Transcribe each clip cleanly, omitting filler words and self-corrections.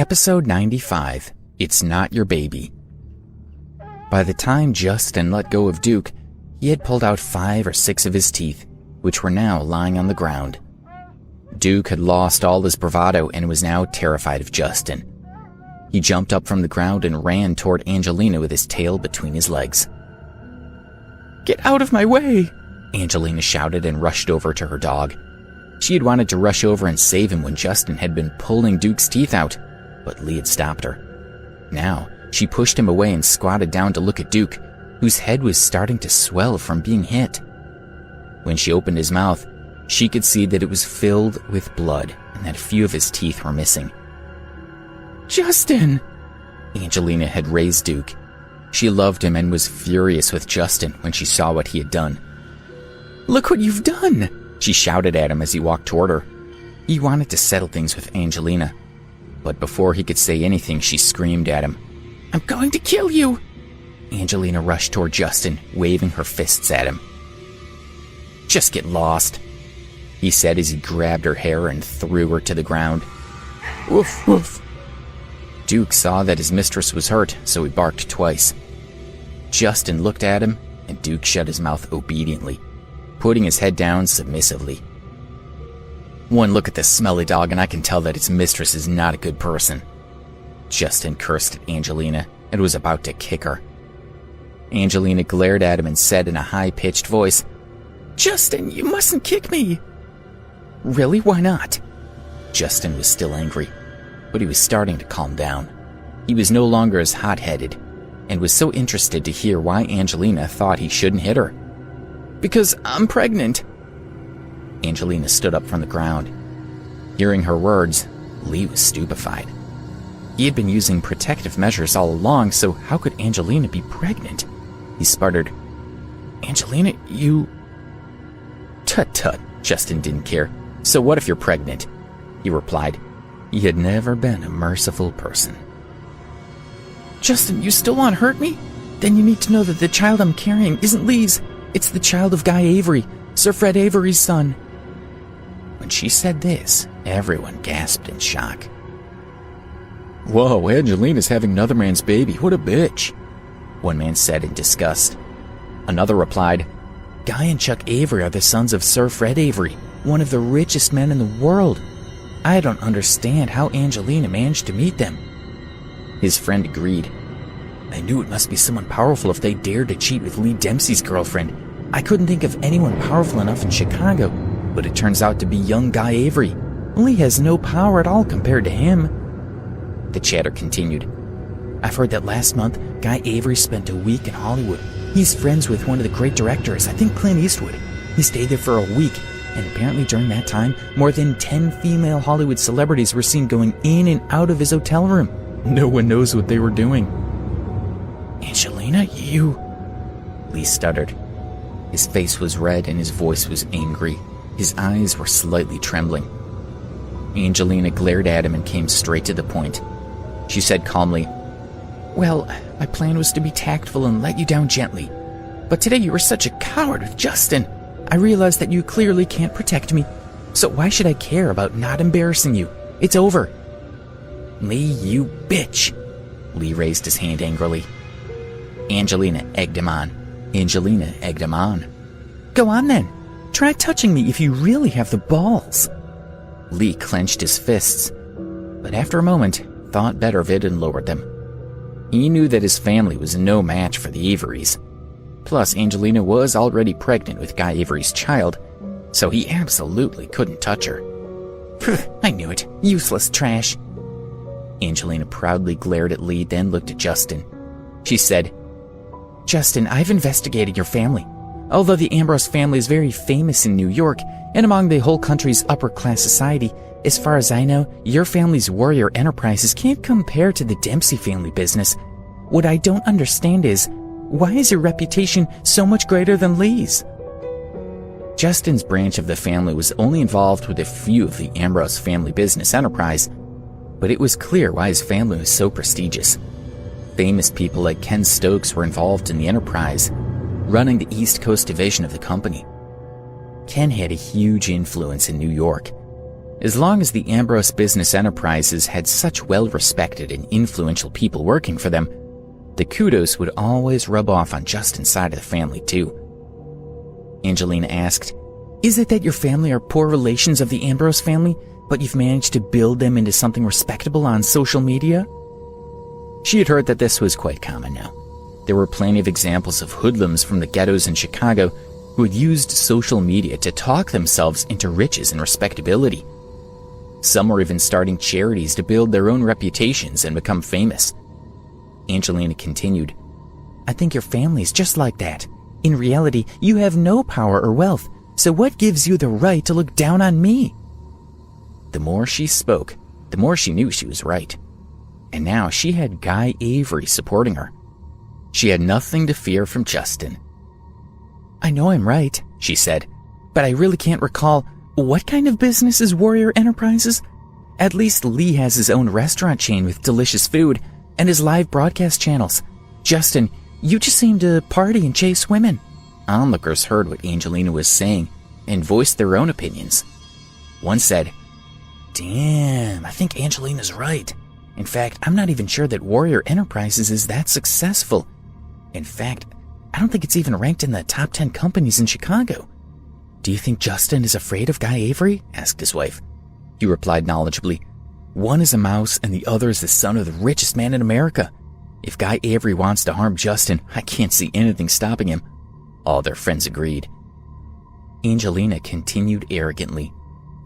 Episode 95, It's Not Your Baby. By the time Justin let go of Duke, he had pulled out 5 or 6 of his teeth, which were now lying on the ground. Duke had lost all his bravado and was now terrified of Justin. He jumped up from the ground and ran toward Angelina with his tail between his legs. "Get out of my way!" Angelina shouted and rushed over to her dog. She had wanted to rush over and save him when Justin had been pulling Duke's teeth out, but Lee had stopped her. Now, she pushed him away and squatted down to look at Duke, whose head was starting to swell from being hit. When she opened his mouth, she could see that it was filled with blood and that a few of his teeth were missing. "Justin!" Angelina had raised Duke. She loved him and was furious with Justin when she saw what he had done. "Look what you've done!" she shouted at him as he walked toward her. He wanted to settle things with Angelina, but before he could say anything, she screamed at him. "I'm going to kill you!" Angelina rushed toward Justin, waving her fists at him. "Just get lost," he said as he grabbed her hair and threw her to the ground. "Woof, woof." Duke saw that his mistress was hurt, so he barked twice. Justin looked at him, and Duke shut his mouth obediently, putting his head down submissively. "One look at this smelly dog and I can tell that its mistress is not a good person." Justin cursed at Angelina and was about to kick her. Angelina glared at him and said in a high-pitched voice, "Justin, you mustn't kick me." "Really? Why not?" Justin was still angry, but he was starting to calm down. He was no longer as hot-headed and was so interested to hear why Angelina thought he shouldn't hit her. "Because I'm pregnant." Angelina stood up from the ground. Hearing her words, Lee was stupefied. He had been using protective measures all along, so how could Angelina be pregnant? He sputtered, "Angelina, you..." "Tut-tut," Justin didn't care. "So what if you're pregnant?" he replied. He had never been a merciful person. "Justin, you still want to hurt me? Then you need to know that the child I'm carrying isn't Lee's. It's the child of Guy Avery, Sir Fred Avery's son." When she said this, everyone gasped in shock. "Whoa, Angelina's having another man's baby. What a bitch," one man said in disgust. Another replied, "Guy and Chuck Avery are the sons of Sir Fred Avery, one of the richest men in the world. I don't understand how Angelina managed to meet them." His friend agreed. "I knew it must be someone powerful if they dared to cheat with Lee Dempsey's girlfriend. I couldn't think of anyone powerful enough in Chicago, but it turns out to be young Guy Avery. Lee has no power at all compared to him." The chatter continued. "I've heard that last month, Guy Avery spent a week in Hollywood. He's friends with one of the great directors, I think Clint Eastwood. He stayed there for a week, and apparently during that time, more than 10 female Hollywood celebrities were seen going in and out of his hotel room. No one knows what they were doing." "Angelina, you..." Lee stuttered. His face was red and his voice was angry. His eyes were slightly trembling. Angelina glared at him and came straight to the point. She said calmly, "Well, my plan was to be tactful and let you down gently. But today you were such a coward with Justin. I realized that you clearly can't protect me. So why should I care about not embarrassing you? It's over." "Lee, you bitch." Lee raised his hand angrily. Angelina egged him on. "Go on then. Try touching me if you really have the balls." Lee clenched his fists, but after a moment, thought better of it and lowered them. He knew that his family was no match for the Averys. Plus, Angelina was already pregnant with Guy Avery's child, so he absolutely couldn't touch her. "I knew it. Useless trash." Angelina proudly glared at Lee, then looked at Justin. She said, "Justin, I've investigated your family. Although the Ambrose family is very famous in New York and among the whole country's upper-class society, as far as I know, your family's warrior enterprises can't compare to the Dempsey family business. What I don't understand is, why is your reputation so much greater than Lee's?" Justin's branch of the family was only involved with a few of the Ambrose family business enterprise, but it was clear why his family was so prestigious. Famous people like Ken Stokes were involved in the enterprise, running the East Coast division of the company. Ken had a huge influence in New York. As long as the Ambrose business enterprises had such well-respected and influential people working for them, the kudos would always rub off on Justin's side of the family too. Angelina asked, "Is it that your family are poor relations of the Ambrose family, but you've managed to build them into something respectable on social media?" She had heard that this was quite common now. There were plenty of examples of hoodlums from the ghettos in Chicago who had used social media to talk themselves into riches and respectability. Some were even starting charities to build their own reputations and become famous. Angelina continued, "I think your family's just like that. In reality, you have no power or wealth, so what gives you the right to look down on me?" The more she spoke, the more she knew she was right. And now she had Guy Avery supporting her. She had nothing to fear from Justin. "I know I'm right," she said, "but I really can't recall what kind of business is Warrior Enterprises? At least Lee has his own restaurant chain with delicious food and his live broadcast channels. Justin, you just seem to party and chase women." Onlookers heard what Angelina was saying and voiced their own opinions. One said, "Damn, I think Angelina's right. In fact, I'm not even sure that Warrior Enterprises is that successful. In fact, I don't think it's even ranked in the top 10 companies in Chicago." "Do you think Justin is afraid of Guy Avery?" asked his wife. He replied knowledgeably, "One is a mouse and the other is the son of the richest man in America. If Guy Avery wants to harm Justin, I can't see anything stopping him." All their friends agreed. Angelina continued arrogantly,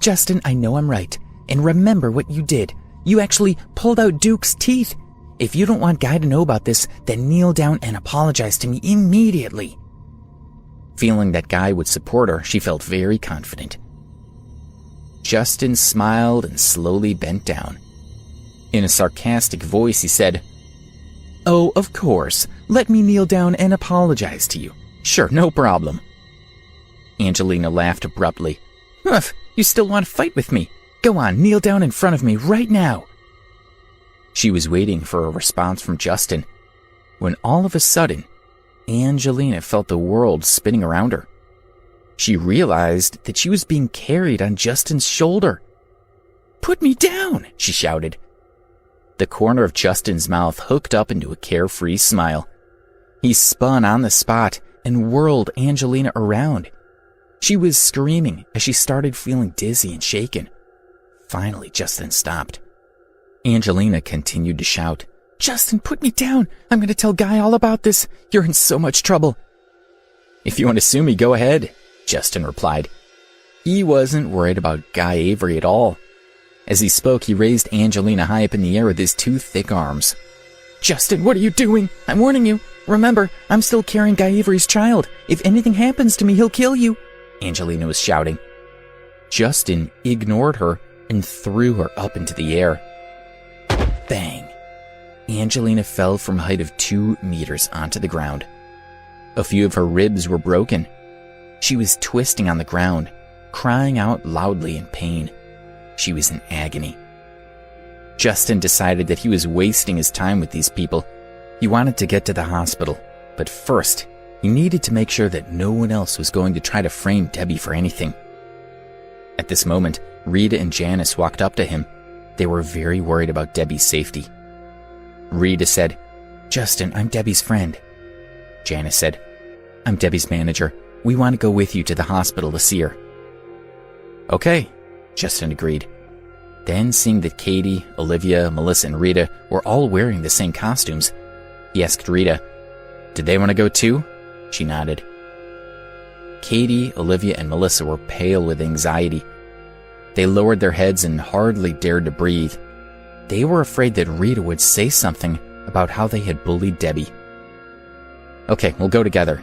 "Justin, I know I'm right. And remember what you did. You actually pulled out Duke's teeth. If you don't want Guy to know about this, then kneel down and apologize to me immediately." Feeling that Guy would support her, she felt very confident. Justin smiled and slowly bent down. In a sarcastic voice, he said, "Oh, of course. Let me kneel down and apologize to you. Sure, no problem." Angelina laughed abruptly. "Huff, you still want to fight with me? Go on, kneel down in front of me right now." She was waiting for a response from Justin, when all of a sudden, Angelina felt the world spinning around her. She realized that she was being carried on Justin's shoulder. "Put me down!" she shouted. The corner of Justin's mouth hooked up into a carefree smile. He spun on the spot and whirled Angelina around. She was screaming as she started feeling dizzy and shaken. Finally, Justin stopped. Angelina continued to shout, "Justin, put me down! I'm going to tell Guy all about this. You're in so much trouble." "If you want to sue me, go ahead," Justin replied. He wasn't worried about Guy Avery at all. As he spoke, he raised Angelina high up in the air with his two thick arms. "Justin, what are you doing? I'm warning you. Remember, I'm still carrying Guy Avery's child. If anything happens to me, he'll kill you," Angelina was shouting. Justin ignored her and threw her up into the air. Bang! Angelina fell from a height of 2 meters onto the ground. A few of her ribs were broken. She was twisting on the ground, crying out loudly in pain. She was in agony. Justin decided that he was wasting his time with these people. He wanted to get to the hospital, but first, he needed to make sure that no one else was going to try to frame Debbie for anything. At this moment, Rita and Janice walked up to him. They were very worried about Debbie's safety. Rita said, "Justin, I'm Debbie's friend." Janice said, "I'm Debbie's manager. We want to go with you to the hospital to see her." "Okay," Justin agreed. Then, seeing that Katie, Olivia, Melissa, and Rita were all wearing the same costumes, he asked Rita, "Did they want to go too?" She nodded. Katie, Olivia, and Melissa were pale with anxiety. They lowered their heads and hardly dared to breathe. They were afraid that Rita would say something about how they had bullied Debbie. "Okay, we'll go together."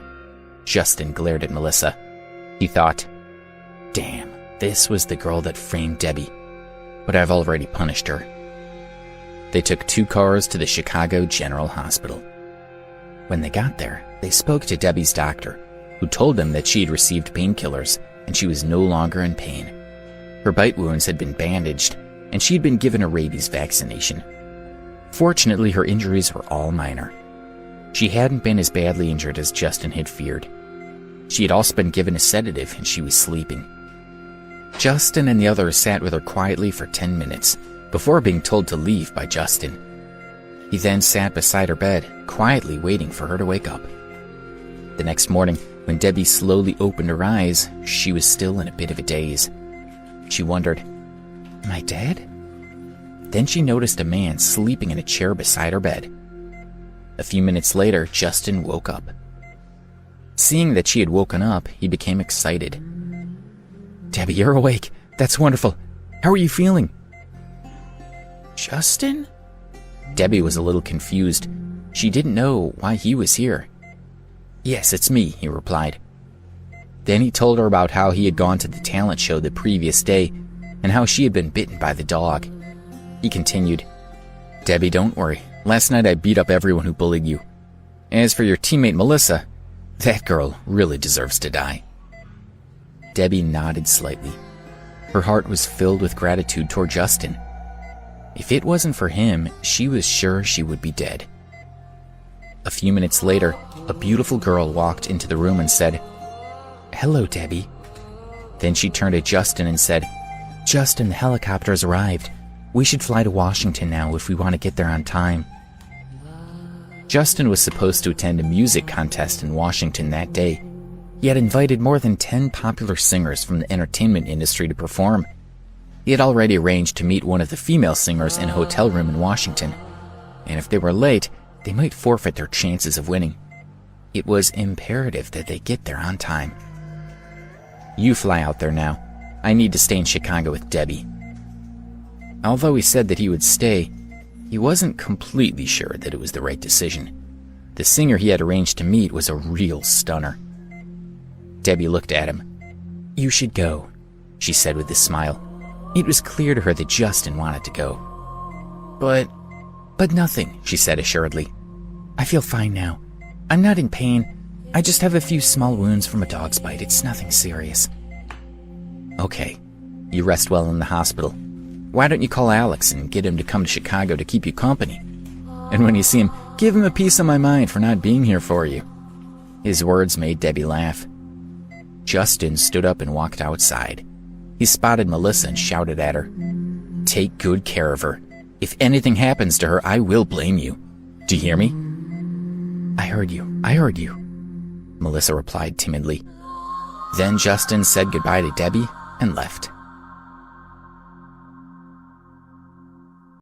Justin glared at Melissa. He thought, "Damn, this was the girl that framed Debbie. But I've already punished her." They took 2 cars to the Chicago General Hospital. When they got there, they spoke to Debbie's doctor, who told them that she had received painkillers and she was no longer in pain. Her bite wounds had been bandaged, and she had been given a rabies vaccination. Fortunately, her injuries were all minor. She hadn't been as badly injured as Justin had feared. She had also been given a sedative and she was sleeping. Justin and the others sat with her quietly for 10 minutes before being told to leave by Justin. He then sat beside her bed, quietly waiting for her to wake up. The next morning, when Debbie slowly opened her eyes, she was still in a bit of a daze. She wondered, "Am I dead?" Then she noticed a man sleeping in a chair beside her bed. A few minutes later, Justin woke up. Seeing that she had woken up, he became excited. "Debbie, you're awake. That's wonderful. How are you feeling?" "Justin?" Debbie was a little confused. She didn't know why he was here. "Yes, it's me," he replied. Then he told her about how he had gone to the talent show the previous day and how she had been bitten by the dog. He continued, "Debbie, don't worry. Last night I beat up everyone who bullied you. As for your teammate Melissa, that girl really deserves to die." Debbie nodded slightly. Her heart was filled with gratitude toward Justin. If it wasn't for him, she was sure she would be dead. A few minutes later, a beautiful girl walked into the room and said, "Hello, Debbie." Then she turned to Justin and said, "Justin, the helicopter has arrived. We should fly to Washington now if we want to get there on time." Justin was supposed to attend a music contest in Washington that day. He had invited more than 10 popular singers from the entertainment industry to perform. He had already arranged to meet one of the female singers in a hotel room in Washington, and if they were late, they might forfeit their chances of winning. It was imperative that they get there on time. "You fly out there now. I need to stay in Chicago with Debbie." Although he said that he would stay, he wasn't completely sure that it was the right decision. The singer he had arranged to meet was a real stunner. Debbie looked at him. "You should go," she said with a smile. It was clear to her that Justin wanted to go. But nothing," she said assuredly. "I feel fine now. I'm not in pain. I just have a few small wounds from a dog's bite. It's nothing serious." "Okay. You rest well in the hospital. Why don't you call Alex and get him to come to Chicago to keep you company? And when you see him, give him a piece of my mind for not being here for you." His words made Debbie laugh. Justin stood up and walked outside. He spotted Melissa and shouted at her, "Take good care of her. If anything happens to her, I will blame you. Do you hear me?" I heard you," Melissa replied timidly. Then Justin said goodbye to Debbie and left.